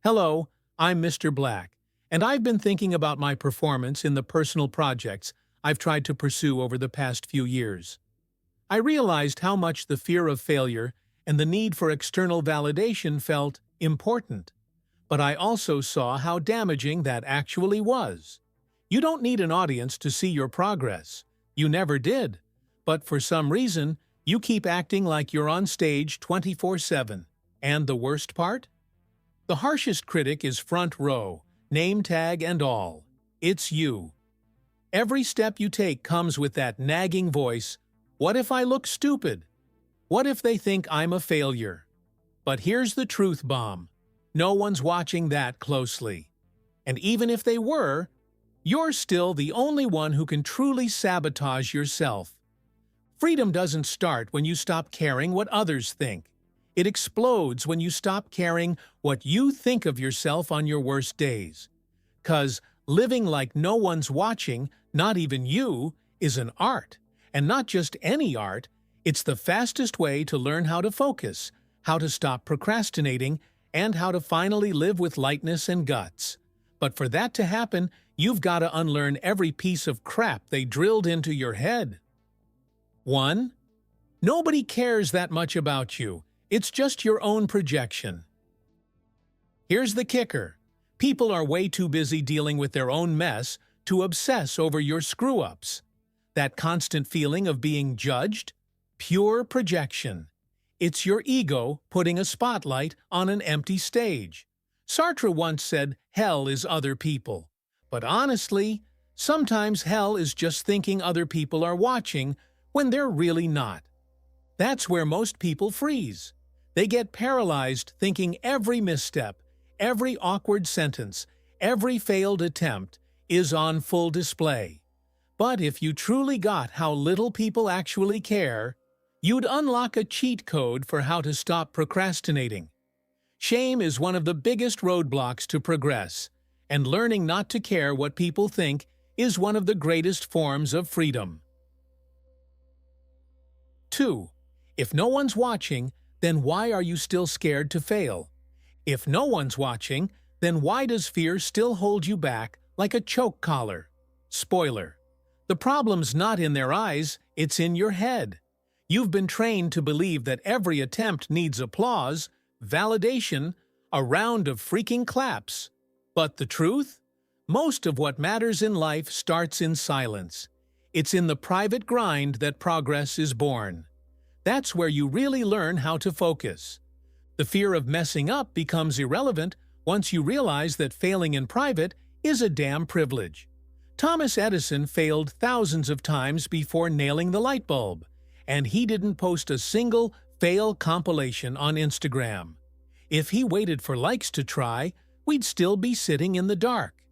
Hello, I'm Mr. Black, and I've been thinking about my performance in the personal projects I've tried to pursue over the past few years. I realized how much the fear of failure and the need for external validation felt important, but I also saw how damaging that actually was. You don't need an audience to see your progress. You never did. But for some reason, you keep acting like you're on stage 24/7. And the worst part? The harshest critic is front row, name tag and all. It's you. Every step you take comes with that nagging voice, "What if I look stupid? What if they think I'm a failure?" But here's the truth bomb. No one's watching that closely. And even if they were, you're still the only one who can truly sabotage yourself. Freedom doesn't start when you stop caring what others think. It explodes when you stop caring what you think of yourself on your worst days. 'Cause living like no one's watching, not even you, is an art. And not just any art, it's the fastest way to learn how to focus, how to stop procrastinating, and how to finally live with lightness and guts. But for that to happen, you've got to unlearn every piece of crap they drilled into your head. 1. Nobody cares that much about you. It's just your own projection. Here's the kicker. People are way too busy dealing with their own mess to obsess over your screw-ups. That constant feeling of being judged? Pure projection. It's your ego putting a spotlight on an empty stage. Sartre once said, "Hell is other people." But honestly, sometimes hell is just thinking other people are watching when they're really not. That's where most people freeze. They get paralyzed thinking every misstep, every awkward sentence, every failed attempt is on full display. But if you truly got how little people actually care, you'd unlock a cheat code for how to stop procrastinating. Shame is one of the biggest roadblocks to progress, and learning not to care what people think is one of the greatest forms of freedom. 2. If no one's watching, then why are you still scared to fail? If no one's watching, then why does fear still hold you back like a choke collar? Spoiler: the problem's not in their eyes, it's in your head. You've been trained to believe that every attempt needs applause, validation, a round of freaking claps. But the truth? Most of what matters in life starts in silence. It's in the private grind that progress is born. That's where you really learn how to focus. The fear of messing up becomes irrelevant once you realize that failing in private is a damn privilege. Thomas Edison failed thousands of times before nailing the light bulb, and he didn't post a single fail compilation on Instagram. If he waited for likes to try, we'd still be sitting in the dark.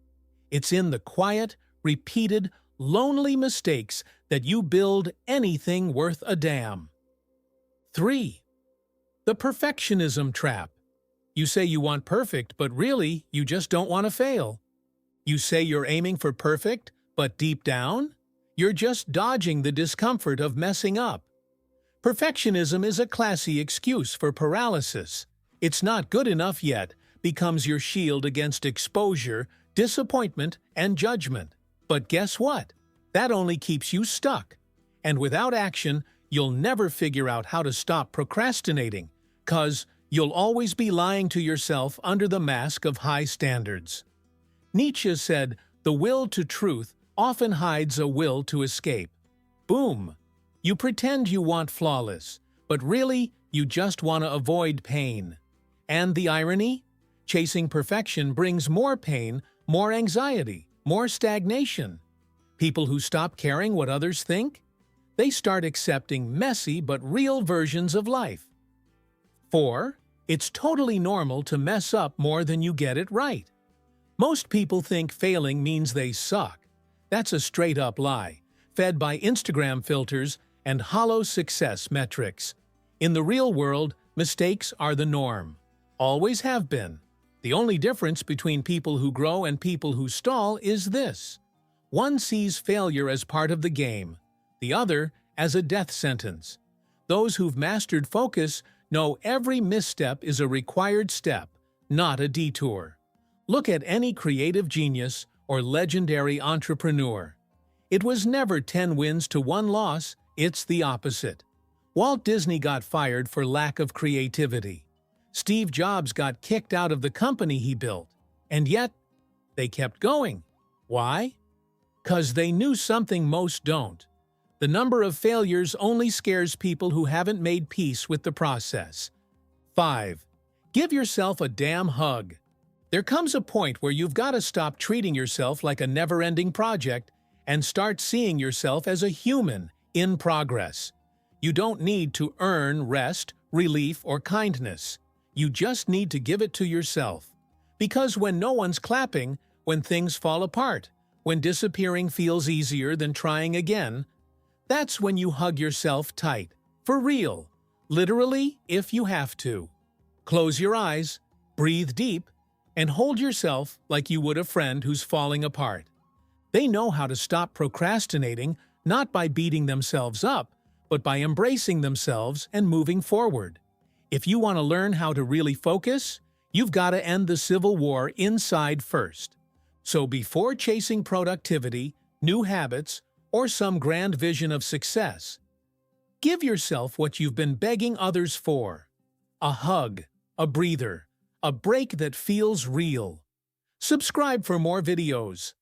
It's in the quiet, repeated, lonely mistakes that you build anything worth a damn. 3. The perfectionism trap. You say you want perfect, but really, you just don't want to fail. You say you're aiming for perfect, but deep down, you're just dodging the discomfort of messing up. Perfectionism is a classy excuse for paralysis. "It's not good enough yet" becomes your shield against exposure, disappointment, and judgment. But guess what? That only keeps you stuck. And without action, you'll never figure out how to stop procrastinating, 'cause you'll always be lying to yourself under the mask of high standards. Nietzsche said, "The will to truth often hides a will to escape." Boom! You pretend you want flawless, but really, you just want to avoid pain. And the irony? Chasing perfection brings more pain, more anxiety, more stagnation. People who stop caring what others think? They start accepting messy but real versions of life. 4. It's totally normal to mess up more than you get it right. Most people think failing means they suck. That's a straight-up lie, fed by Instagram filters and hollow success metrics. In the real world, mistakes are the norm. Always have been. The only difference between people who grow and people who stall is this: one sees failure as part of the game, the other as a death sentence. Those who've mastered focus know every misstep is a required step, not a detour. Look at any creative genius or legendary entrepreneur. It was never 10 wins to 1 loss, it's the opposite. Walt Disney got fired for lack of creativity. Steve Jobs got kicked out of the company he built. And yet, they kept going. Why? 'Cause they knew something most don't. The number of failures only scares people who haven't made peace with the process. 5. Give yourself a damn hug. There comes a point where you've got to stop treating yourself like a never-ending project and start seeing yourself as a human in progress. You don't need to earn rest, relief, or kindness. You just need to give it to yourself. Because when no one's clapping, when things fall apart, when disappearing feels easier than trying again, that's when you hug yourself tight. For real. Literally, if you have to. Close your eyes, breathe deep, and hold yourself like you would a friend who's falling apart. They know how to stop procrastinating not by beating themselves up, but by embracing themselves and moving forward. If you want to learn how to really focus, you've got to end the civil war inside first. So before chasing productivity, new habits, or some grand vision of success, give yourself what you've been begging others for: a hug, a breather, a break that feels real. Subscribe for more videos.